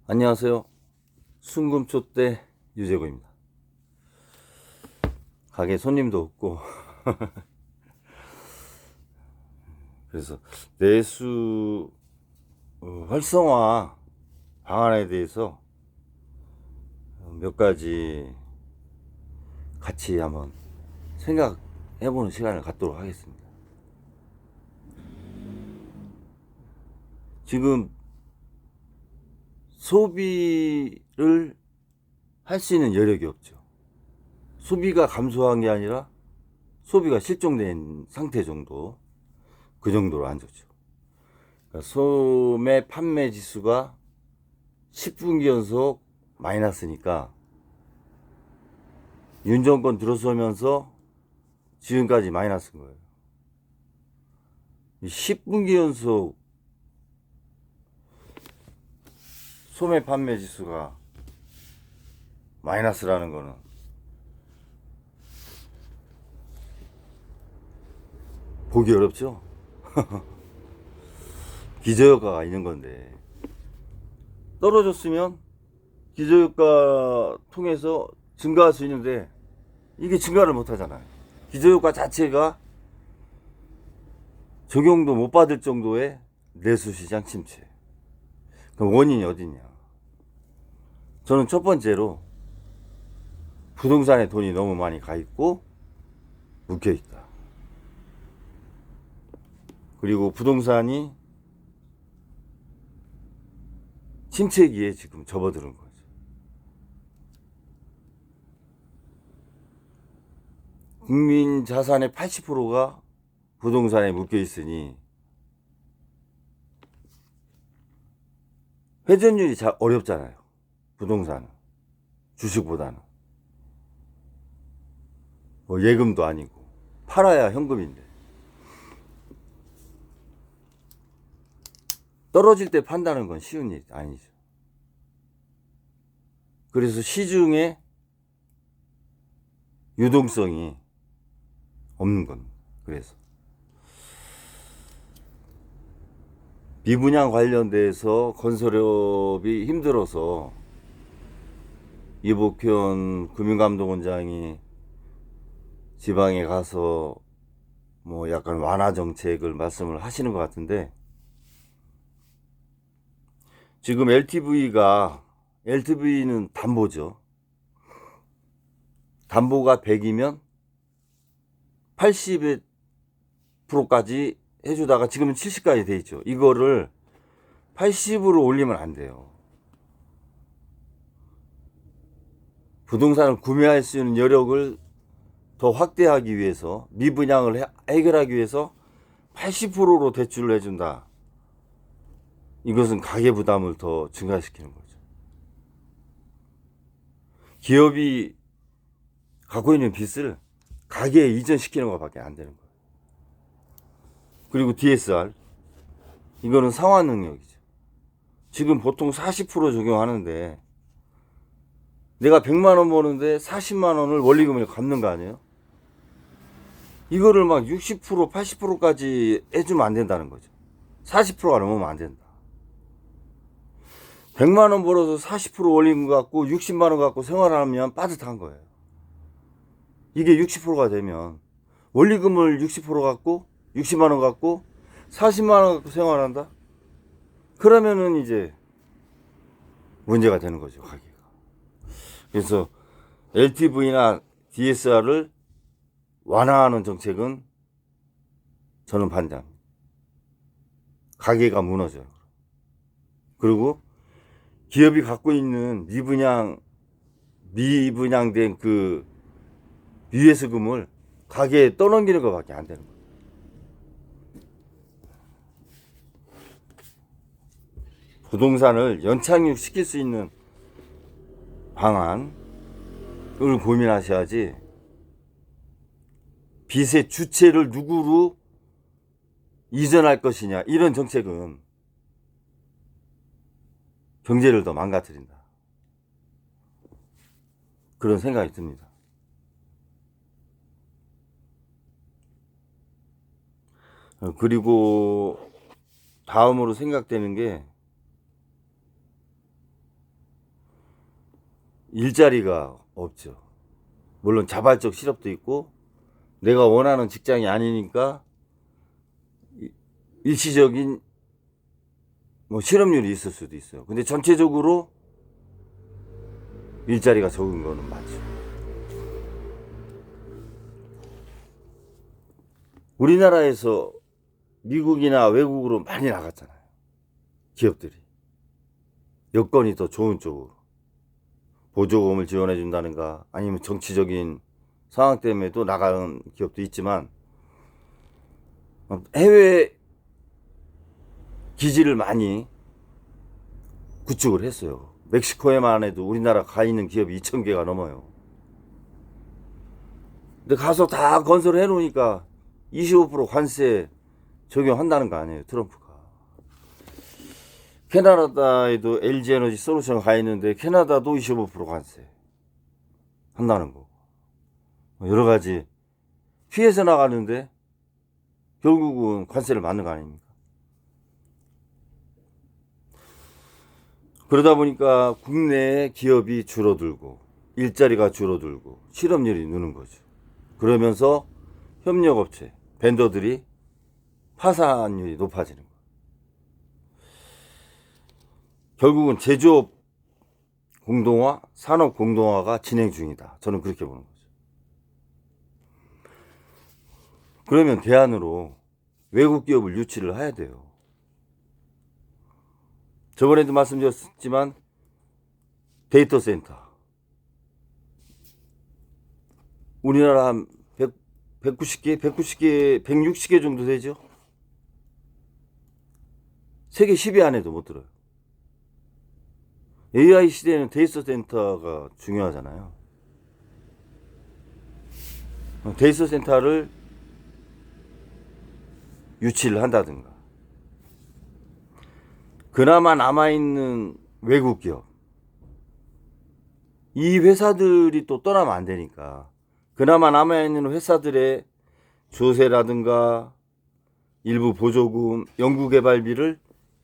안녕하세요. 순금초대 유재구입니다. 가게 손님도 없고 그래서 내수 활성화 방안에 대해서 몇 가지 같이 한번 생각해보는 시간을 갖도록 하겠습니다. 지금 소비를 할 수 있는 여력이 없죠. 소비가 감소한 게 아니라 소비가 실종된 상태 정도, 그 정도로 안 좋죠. 그러니까 소매 판매 지수가 10분기 연속 마이너스니까 윤 정권 들어서면서 지금까지 마이너스인 거예요. 10분기 연속 소매 판매 지수가 마이너스라는 거는 보기 어렵죠? 기저효과가 있는 건데, 떨어졌으면 기저효과 통해서 증가할 수 있는데 이게 증가를 못 하잖아요. 기저효과 자체가 적용도 못 받을 정도의 내수시장 침체. 그럼 원인이 어디냐? 저는 첫 번째로 부동산에 돈이 너무 많이 가 있고 묶여 있다. 그리고 부동산이 침체기에 지금 접어드는 거죠. 국민 자산의 80%가 부동산에 묶여 있으니 회전율이 잘 어렵잖아요. 부동산은 주식보다는 뭐 예금도 아니고 팔아야 현금인데, 떨어질 때 판다는 건 쉬운 일이 아니죠. 그래서 시중에 유동성이 없는 겁니다. 그래서 미분양 관련돼서 건설업이 힘들어서 이복현 금융감독원장이 지방에 가서 뭐 약간 완화 정책을 말씀을 하시는 것 같은데, 지금 LTV는 담보죠. 담보가 100이면 80%까지 해주다가 지금은 70까지 돼 있죠. 이거를 80으로 올리면 안 돼요. 부동산을 구매할 수 있는 여력을 더 확대하기 위해서, 미분양을 해결하기 위해서 80%로 대출을 해준다. 이것은 가계 부담을 더 증가시키는 거죠. 기업이 갖고 있는 빚을 가계에 이전시키는 것밖에 안 되는 거예요. 그리고 DSR, 이거는 상환 능력이죠. 지금 보통 40% 적용하는데 내가 100만 원 버는데 40만 원을 원리금을 갚는 거 아니에요? 이거를 막 60%, 80%까지 해주면 안 된다는 거죠. 40%가 넘으면 안 된다. 100만 원 벌어서 40% 원리금 갖고 60만 원 갖고 생활하면 빠듯한 거예요. 이게 60%가 되면 원리금을 60% 갖고 60만 원 갖고 40만 원 갖고 생활한다? 그러면은 이제 문제가 되는 거죠, 가게가. 그래서 LTV나 DSR을 완화하는 정책은 저는 반대합니다. 가게가 무너져요. 그리고 기업이 갖고 있는 미분양된 그 위해서금을 가게에 떠넘기는 것밖에 안 되는 거예요. 부동산을 연착륙 시킬 수 있는 방안을 고민하셔야지, 빚의 주체를 누구로 이전할 것이냐, 이런 정책은 경제를 더 망가뜨린다. 그런 생각이 듭니다. 그리고 다음으로 생각되는 게, 일자리가 없죠. 물론 자발적 실업도 있고 내가 원하는 직장이 아니니까 일시적인 뭐 실업률이 있을 수도 있어요. 근데 전체적으로 일자리가 적은 거는 맞죠. 우리나라에서 미국이나 외국으로 많이 나갔잖아요. 기업들이. 여건이 더 좋은 쪽으로. 보조금을 지원해 준다는가 아니면 정치적인 상황 때문에 또 나가는 기업도 있지만 해외 기지를 많이 구축을 했어요. 멕시코에만 해도 우리나라 가 있는 기업이 2,000개가 넘어요. 근데 가서 다 건설해 놓으니까 25% 관세 적용한다는 거 아니에요, 트럼프가. 캐나다에도 LG에너지 솔루션 가 있는데 캐나다도 25% 관세 한다는 거. 여러 가지 피해서 나가는데 결국은 관세를 받는 거 아닙니까? 그러다 보니까 국내 기업이 줄어들고 일자리가 줄어들고 실업률이 느는 거죠. 그러면서 협력업체, 벤더들이 파산율이 높아지는 거예요. 결국은 제조업 공동화, 산업 공동화가 진행 중이다. 저는 그렇게 보는 거죠. 그러면 대안으로 외국 기업을 유치를 해야 돼요. 저번에도 말씀드렸지만 데이터 센터 우리나라 한 190개, 160개 정도 되죠. 세계 10위 안에도 못 들어요. AI 시대에는 데이터 센터가 중요하잖아요. 데이터 센터를 유치를 한다든가 그나마 남아있는 외국 기업 이 회사들이 또 떠나면 안 되니까 그나마 남아있는 회사들의 조세라든가 일부 보조금, 연구개발비를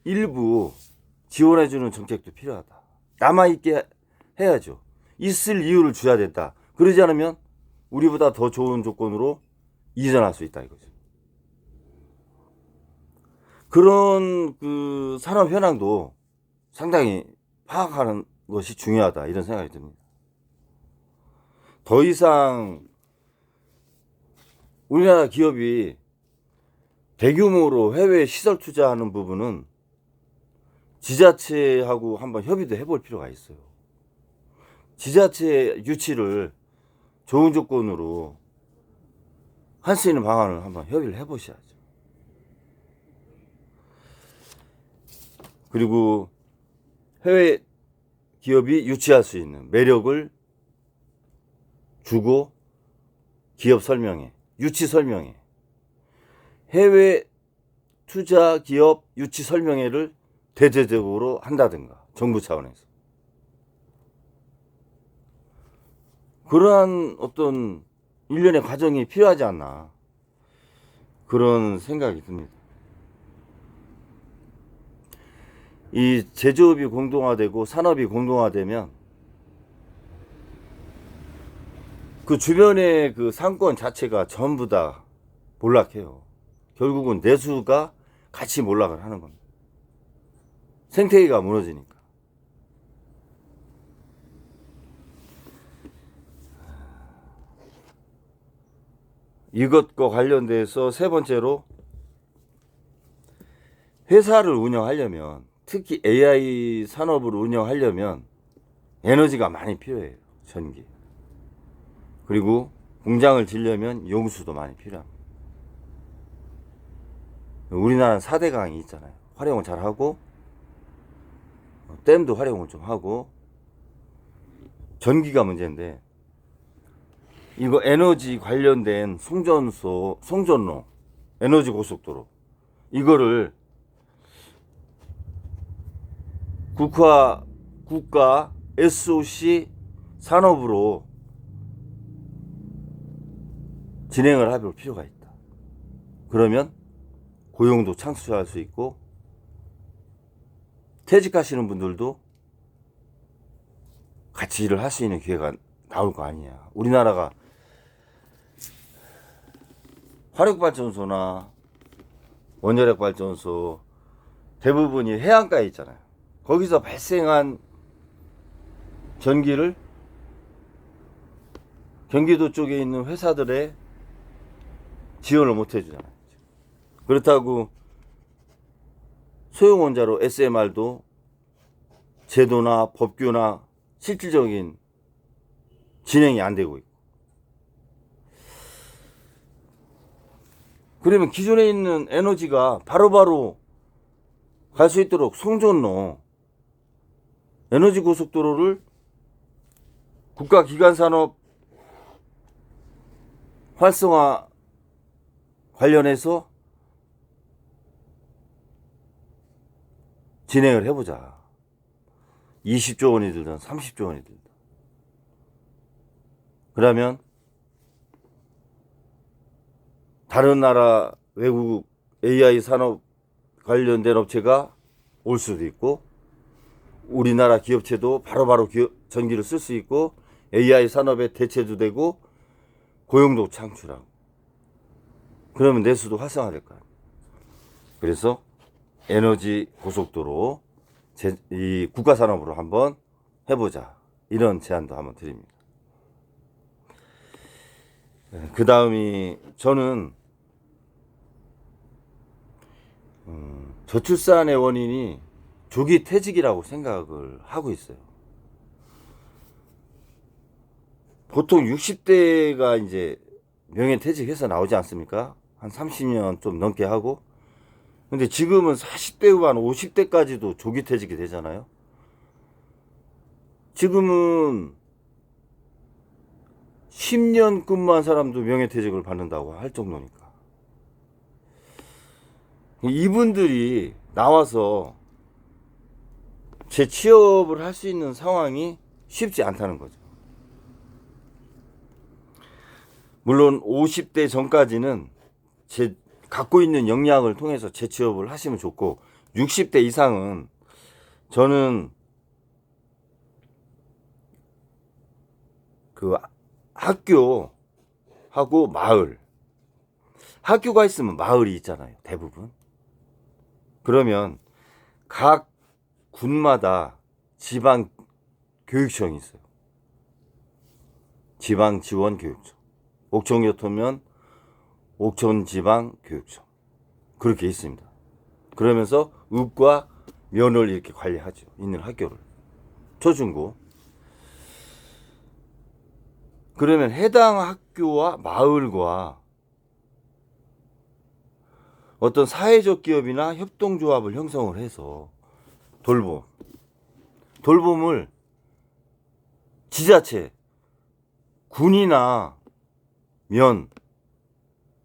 일부 지원해주는 정책도 필요하다. 남아있게 해야죠. 있을 이유를 줘야 된다. 그러지 않으면 우리보다 더 좋은 조건으로 이전할 수 있다 이거죠. 그런 그 산업 현황도 상당히 파악하는 것이 중요하다 이런 생각이 듭니다. 더 이상 우리나라 기업이 대규모로 해외 시설 투자하는 부분은 지자체하고 한번 협의도 해볼 필요가 있어요. 지자체 유치를 좋은 조건으로 할 수 있는 방안을 한번 협의를 해보셔야죠. 그리고 해외 기업이 유치할 수 있는 매력을 주고 기업 설명회, 유치 설명회, 해외 투자 기업 유치 설명회를 대대적으로 한다든가 정부 차원에서 그러한 어떤 일련의 과정이 필요하지 않나 그런 생각이 듭니다. 이 제조업이 공동화되고 산업이 공동화되면 그 주변의 그 상권 자체가 전부 다 몰락해요. 결국은 내수가 같이 몰락을 하는 겁니다. 생태계가 무너지니까. 이것과 관련돼서 세 번째로 회사를 운영하려면 특히 AI 산업을 운영하려면 에너지가 많이 필요해요. 전기. 그리고 공장을 지려면 용수도 많이 필요합니다. 우리나라는 4대 강이 있잖아요. 활용을 잘 하고 댐도 활용을 좀 하고 전기가 문제인데 이거 에너지 관련된 송전로 에너지 고속도로 이거를 국가 SOC 산업으로 진행을 해볼 필요가 있다. 그러면 고용도 창출할 수 있고 퇴직하시는 분들도 같이 일을 할 수 있는 기회가 나올 거 아니야. 우리나라가 화력발전소나 원자력발전소 대부분이 해안가에 있잖아요. 거기서 발생한 전기를 경기도 쪽에 있는 회사들에 지원을 못 해주잖아요. 그렇다고 소형원자로 SMR도 제도나 법규나 실질적인 진행이 안 되고 있고. 그러면 기존에 있는 에너지가 바로바로 갈 수 있도록 송전로 에너지 고속도로를 국가기관산업 활성화 관련해서 진행을 해보자. 20조 원이 들든 30조 원이 들든. 그러면 다른 나라 외국 AI 산업 관련된 업체가 올 수도 있고, 우리나라 기업체도 바로바로 전기를 쓸 수 있고, AI 산업의 대체도 되고, 고용도 창출하고. 그러면 내수도 활성화될 거야. 그래서 에너지 고속도로 이 국가산업으로 한번 해보자. 이런 제안도 한번 드립니다. 그 다음이 저는 저출산의 원인이 조기 퇴직이라고 생각을 하고 있어요. 보통 60대가 이제 명예퇴직해서 나오지 않습니까? 한 30년 좀 넘게 하고. 근데 지금은 40대 후반 50대까지도 조기 퇴직이 되잖아요. 지금은 10년 근무한 사람도 명예퇴직을 받는다고 할 정도니까. 이분들이 나와서 재취업을 할 수 있는 상황이 쉽지 않다는 거죠. 물론 50대 전까지는 갖고 있는 역량을 통해서 재취업을 하시면 좋고, 60대 이상은 저는 그 학교하고 마을, 학교가 있으면 마을이 있잖아요, 대부분. 그러면 각 군마다 지방 교육청이 있어요. 지방 지원 교육청. 옥천교토면 옥천지방교육청. 그렇게 있습니다. 그러면서 읍과 면을 이렇게 관리하죠. 있는 학교를. 초중고. 그러면 해당 학교와 마을과 어떤 사회적 기업이나 협동조합을 형성을 해서 돌봄을 지자체, 군이나 면,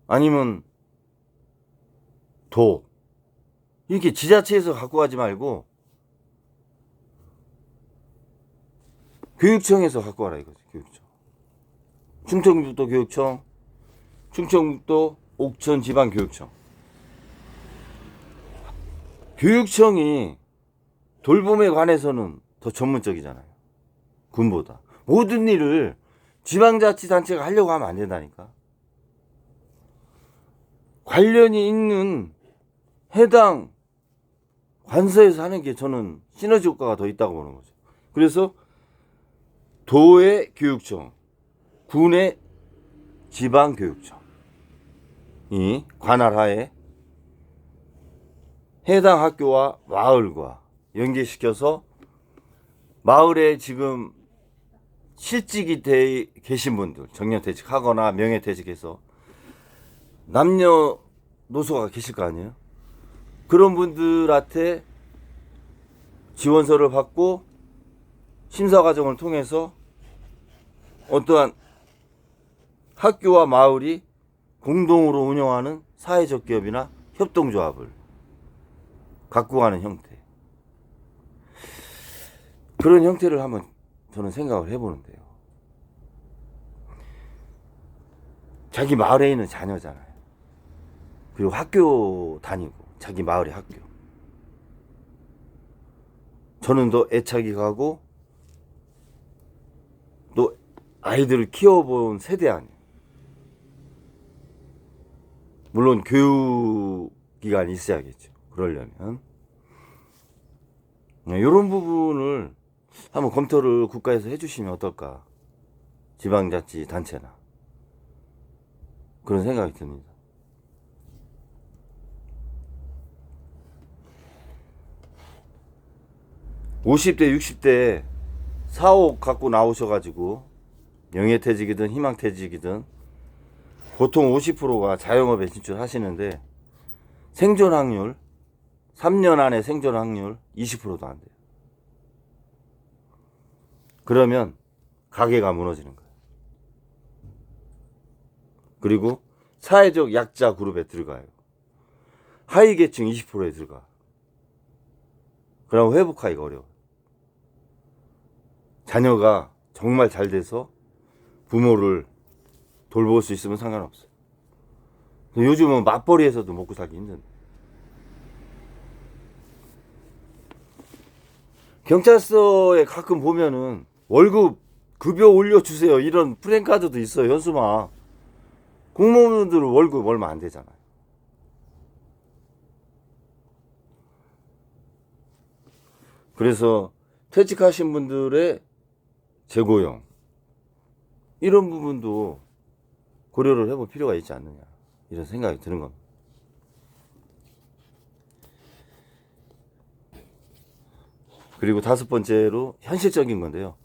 아니면 도, 이렇게 지자체에서 갖고 가지 말고 교육청에서 갖고 가라 이거지. 교육청. 충청북도 교육청, 충청북도 옥천지방교육청. 교육청이 돌봄에 관해서는 더 전문적이잖아요, 군보다. 모든 일을 지방자치단체가 하려고 하면 안 된다니까. 관련이 있는 해당 관서에서 하는 게 저는 시너지 효과가 더 있다고 보는 거죠. 그래서 도의 교육청, 군의 지방교육청이 관할하에 해당 학교와 마을과 연계시켜서 마을에 지금 실직이 돼 계신 분들, 정년퇴직하거나 명예퇴직해서 남녀노소가 계실 거 아니에요? 그런 분들한테 지원서를 받고 심사 과정을 통해서 어떠한 학교와 마을이 공동으로 운영하는 사회적 기업이나 협동조합을 갖고 가는 형태. 그런 형태를 한번 저는 생각을 해보는데요. 자기 마을에 있는 자녀잖아요. 그리고 학교 다니고, 자기 마을의 학교. 저는 더 애착이 가고 아이들을 키워본 세대 아니에요. 물론 교육기관이 있어야겠죠. 그러려면. 이런 부분을 한번 검토를 국가에서 해주시면 어떨까. 지방자치단체나. 그런 생각이 듭니다. (50대) (60대) 사옥 갖고 나오셔가지고 명예퇴직이든 희망퇴직이든 보통 50%가 자영업에 진출하시는데 생존 확률 3년 안에 생존 확률 20%도 안 돼요. 그러면 가게가 무너지는 거예요. 그리고 사회적 약자 그룹에 들어가요. 하위 계층 20%에 들어가. 그럼 회복하기가 어려워요. 자녀가 정말 잘 돼서 부모를 돌볼 수 있으면 상관없어요. 요즘은 맞벌이에서도 먹고 살기 힘든데. 경찰서에 가끔 보면은 월급 급여 올려주세요 이런 프랜카드도 있어요. 현수막. 공무원들 월급 얼마 안 되잖아요. 그래서 퇴직하신 분들의 재고용 이런 부분도 고려를 해볼 필요가 있지 않느냐 이런 생각이 드는 겁니다. 그리고 다섯 번째로 현실적인 건데요.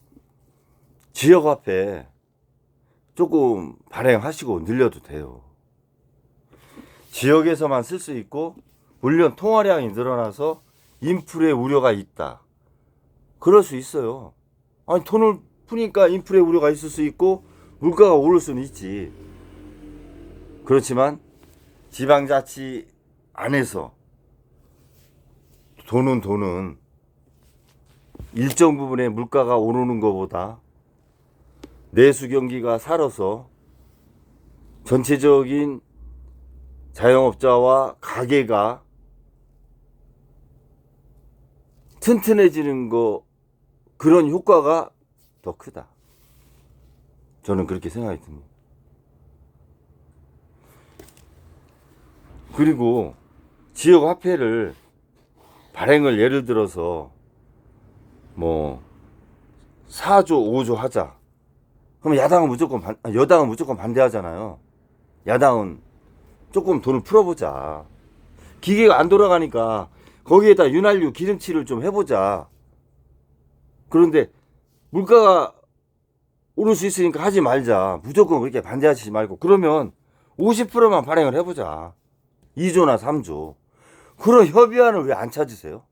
지역화폐 조금 발행하시고 늘려도 돼요. 지역에서만 쓸 수 있고 물론 통화량이 늘어나서 인플레 우려가 있다. 그럴 수 있어요. 아니 돈을 푸니까 인플레 우려가 있을 수 있고 물가가 오를 수는 있지. 그렇지만 지방자치 안에서 돈은 일정 부분의 물가가 오르는 것보다 내수 경기가 살아서 전체적인 자영업자와 가게가 튼튼해지는 거 그런 효과가 더 크다. 저는 그렇게 생각이 듭니다. 그리고 지역 화폐를 발행을 예를 들어서 뭐 4조 5조 하자. 그럼 여당은 무조건 반대하잖아요. 야당은 조금 돈을 풀어보자. 기계가 안 돌아가니까 거기에다 윤활유 기름칠을 좀 해보자. 그런데 물가가 오를 수 있으니까 하지 말자. 무조건 그렇게 반대하지 말고 그러면 50%만 발행을 해보자. 2조나 3조. 그런 협의안을 왜 안 찾으세요?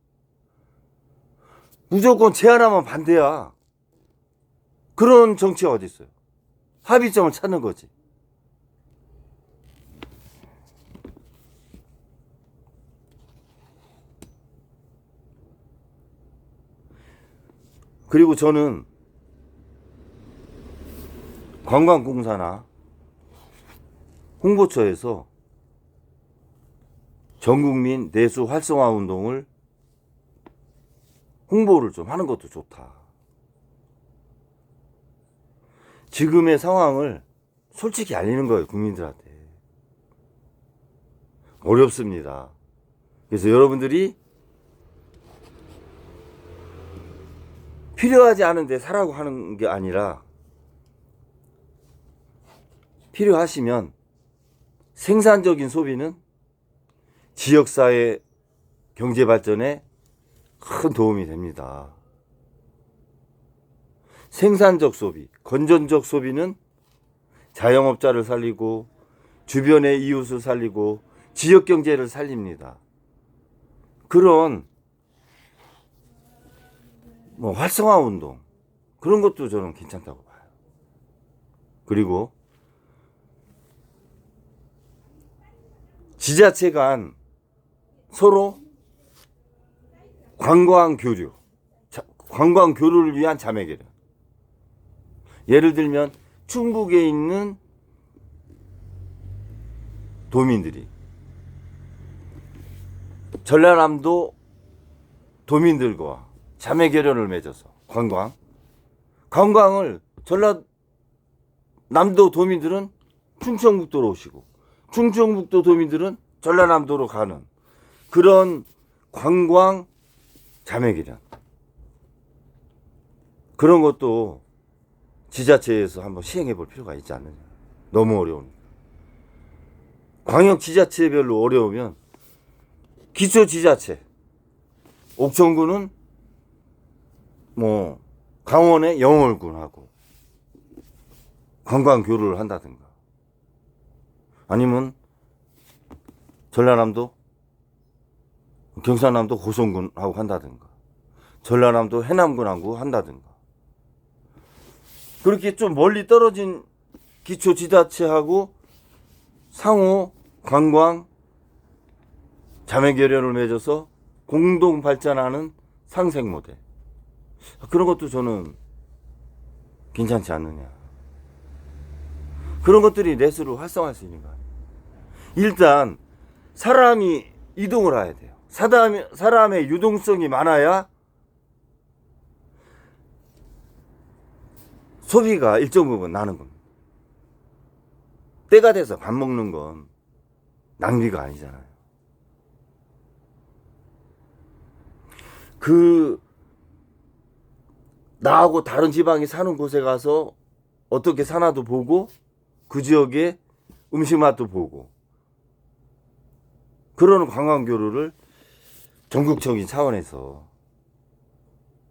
무조건 제안하면 반대야. 그런 정치가 어디 있어요? 합의점을 찾는 거지. 그리고 저는 관광공사나 홍보처에서 전국민 내수 활성화 운동을 홍보를 좀 하는 것도 좋다. 지금의 상황을 솔직히 알리는 거예요. 국민들한테. 어렵습니다. 그래서 여러분들이 필요하지 않은데 사라고 하는 게 아니라 필요하시면 생산적인 소비는 지역사회 경제발전에 큰 도움이 됩니다. 생산적 소비, 건전적 소비는 자영업자를 살리고 주변의 이웃을 살리고 지역경제를 살립니다. 그런 뭐 활성화 운동 그런 것도 저는 괜찮다고 봐요. 그리고 지자체 간 서로 관광 교류를 위한 자매결연. 예를 들면 충북에 있는 도민들이 전라남도 도민들과 자매결연을 맺어서 관광을 전라도 남도 도민들은 충청북도로 오시고 충청북도 도민들은 전라남도로 가는 그런 관광 자매기련, 그런 것도 지자체에서 한번 시행해 볼 필요가 있지 않느냐. 너무 어려우니까. 광역 지자체별로 어려우면 기초 지자체, 옥천군은 뭐 강원의 영월군하고 관광 교류를 한다든가, 아니면 전라남도 경상남도 고성군하고 한다든가, 전라남도 해남군하고 한다든가, 그렇게 좀 멀리 떨어진 기초 지자체하고 상호 관광 자매결연을 맺어서 공동 발전하는 상생 모델, 그런 것도 저는 괜찮지 않느냐. 그런 것들이 내수를 활성화할 수 있는 거야. 일단 사람이 이동을 해야 돼요. 사람의 유동성이 많아야 소비가 일정 부분 나는 겁니다. 때가 돼서 밥 먹는 건 낭비가 아니잖아요. 나하고 다른 지방에 사는 곳에 가서 어떻게 사나도 보고, 그 지역의 음식 맛도 보고, 그런 관광교류를 전국적인 차원에서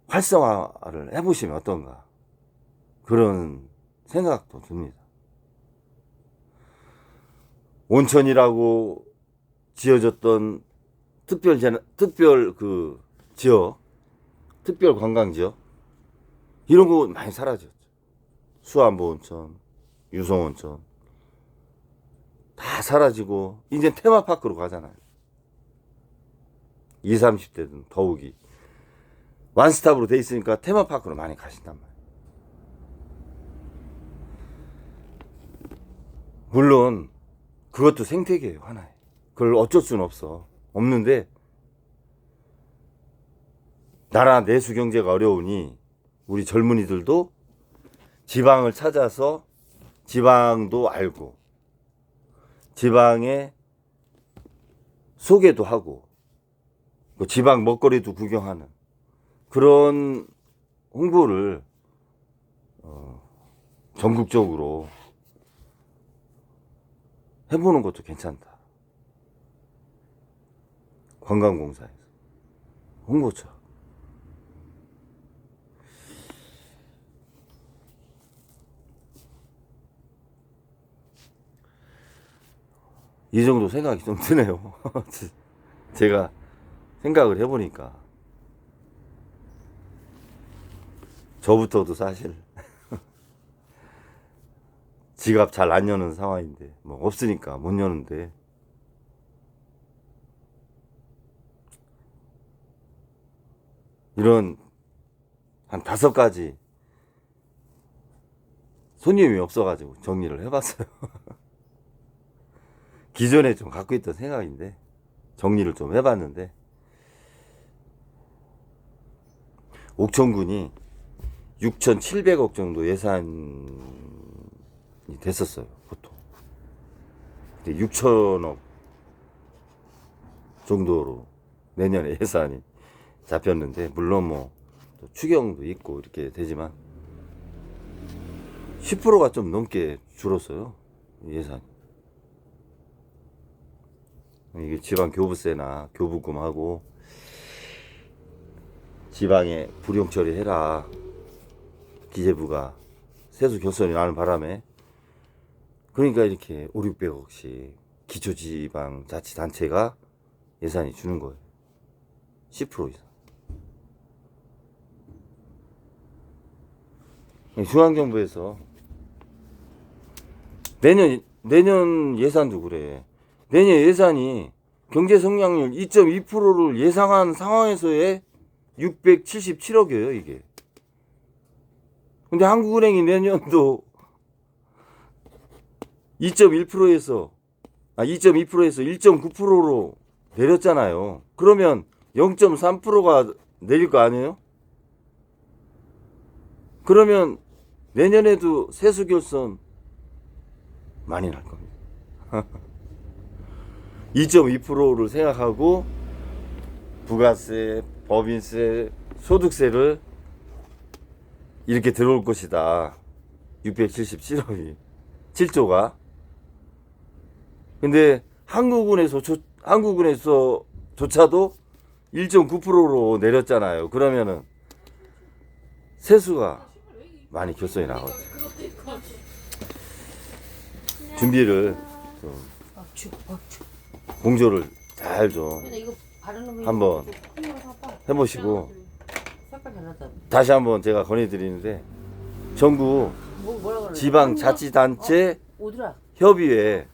활성화를 해보시면 어떤가, 그런 생각도 듭니다. 온천이라고 지어졌던 특별 지역, 특별 관광지역, 이런 거 많이 사라졌죠. 수안보 온천, 유성 온천 다 사라지고 이제 테마파크로 가잖아요. 20, 30대든 더욱이 완스톱으로 돼 있으니까 테마파크로 많이 가신단 말이에요. 물론 그것도 생태계예요, 하나에. 그걸 어쩔 수는 없는데 나라 내수 경제가 어려우니 우리 젊은이들도 지방을 찾아서 지방도 알고 지방에 소개도 하고 지방 먹거리도 구경하는 그런 홍보를 전국적으로 해보는 것도 괜찮다. 관광공사에서 홍보처. 이 정도 생각이 좀 드네요. 제가 생각을 해보니까 저부터도 사실 지갑 잘 안 여는 상황인데, 뭐 없으니까 못 여는데, 이런 한 5가지 손님이 없어가지고 정리를 해봤어요. 기존에 좀 갖고 있던 생각인데 정리를 좀 해봤는데, 옥천군이 6,700억 정도 예산이 됐었어요, 보통. 근데 6천억 정도로 내년에 예산이 잡혔는데, 물론 뭐 추경도 있고 이렇게 되지만 10%가 좀 넘게 줄었어요, 예산이. 이게 지방 교부세나 교부금하고 지방에 불용 처리해라, 기재부가 세수 결손이 나는 바람에, 그러니까 이렇게 5, 600억씩 기초지방자치단체가 예산이 주는 거예요. 10% 이상. 중앙정부에서 내년 예산도 그래. 내년 예산이 경제 성장률 2.2%를 예상한 상황에서의 677억이에요, 이게. 근데 한국은행이 내년도 2.2%에서 1.9%로 내렸잖아요. 그러면 0.3%가 내릴 거 아니에요? 그러면 내년에도 세수 결손 많이 날 겁니다. 2.2%를 생각하고 부가세, 법인세, 소득세를 이렇게 들어올 것이다. 677억이 7조가. 근데 한국은에서조차도 1.9%로 내렸잖아요. 그러면은 세수가 많이 결손이 나거든요. 준비를 좀 공조를 잘 좀 한번 해보시고 다시 한번 제가 건의드리는데 전국 지방자치단체 협의회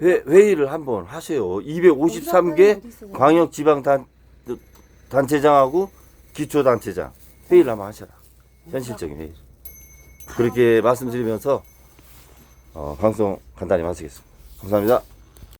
회의를 한번 하세요. 253개 광역지방단체장하고 기초단체장 회의를 한번 하셔라. 현실적인 회의. 그렇게 말씀드리면서 방송 간단히 마치겠습니다. 감사합니다.